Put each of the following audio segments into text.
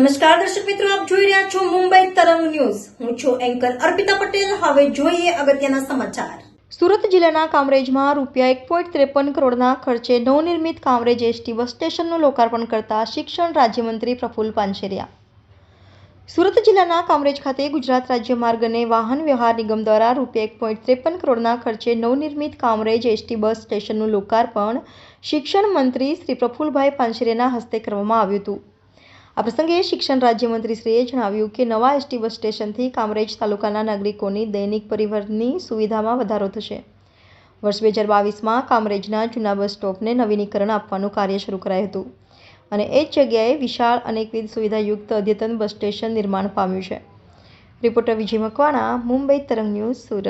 નમસ્કાર દર્શક મિત્રો, આપ જોઈ રહ્યા છો મુંબઈ તરંગ ન્યૂઝ. હું છું એન્કર અર્પિતા પટેલ. હવે જોઈએ અગત્યના સમાચાર. સુરત જિલ્લાના કામરેજમાં રૂપિયા 1.53 કરોડના ખર્ચે નવનિર્મિત કામરેજ એસટી બસ સ્ટેશનનું લોકાર્પણ કરતા શિક્ષણ રાજ્યમંત્રી પ્રફુલ્લ પાનસેરિયા. સુરત જિલ્લાના કામરેજ ખાતે ગુજરાત રાજ્ય માર્ગ અને વાહન વ્યવહાર નિગમ દ્વારા રૂપિયા 1.53 કરોડના ખર્ચે નવનિર્મિત કામરેજ એસટી બસ સ્ટેશનનું લોકાર્પણ શિક્ષણ મંત્રી શ્રી પ્રફુલ્લભાઈ પાનસેરિયાના હસ્તે કરવામાં આવ્યું હતું. આ પ્રસંગે શિક્ષણ રાજ્યમંત્રીશ્રીએ જણાવ્યું કે નવા એસટી બસ સ્ટેશનથી કામરેજ તાલુકાના નાગરિકોની દૈનિક પરિવહનની સુવિધામાં વધારો થશે. વર્ષ 2022માં કામરેજના જૂના બસ સ્ટોપને નવીનીકરણ આપવાનું કાર્ય શરૂ કરાયું હતું અને એ જ જગ્યાએ વિશાળ અનેકવિધ સુવિધાયુક્ત અદ્યતન બસ સ્ટેશન નિર્માણ પામ્યું છે. રિપોર્ટર વિજય મકવાણા, મુંબઈ તરંગ ન્યૂઝ, સુરત.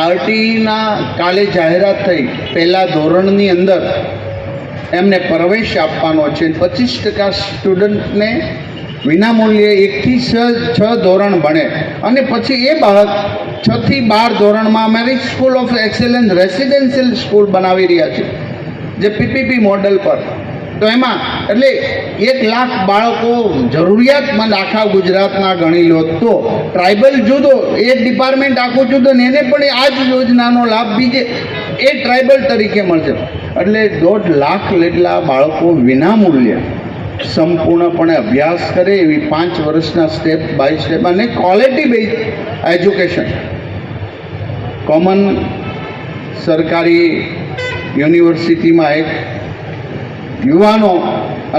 આરટીના કાલે જાહેરાત થઈ, પહેલા ધોરણની અંદર એમને પ્રવેશ આપવાનો છે. 25% સ્ટુડન્ટને વિનામૂલ્યે 1 થી 6 ધોરણ ભણે અને પછી એ બાળક 6 થી 12 ધોરણમાં અમારી school of excellence residential school બનાવી રહ્યા છે, જે પીપીપી મોડલ પર. તો એમાં એટલે 1 લાખ બાળકો જરૂરિયાતમંદ આખા ગુજરાતના ગણી લો તો ટ્રાઇબલ જુદો, એ ડિપાર્ટમેન્ટ આખું જુદો ને એને પણ આ જ યોજનાનો લાભ બીજે એ ટ્રાઇબલ તરીકે મળશે. એટલે 1.5 લાખ જેટલા બાળકો વિનામૂલ્યે સંપૂર્ણપણે અભ્યાસ કરે એવી 5 વર્ષના સ્ટેપ બાય સ્ટેપ અને ક્વોલિટી બેઝ એજ્યુકેશન કોમન સરકારી યુનિવર્સિટીમાં એક યુવાનો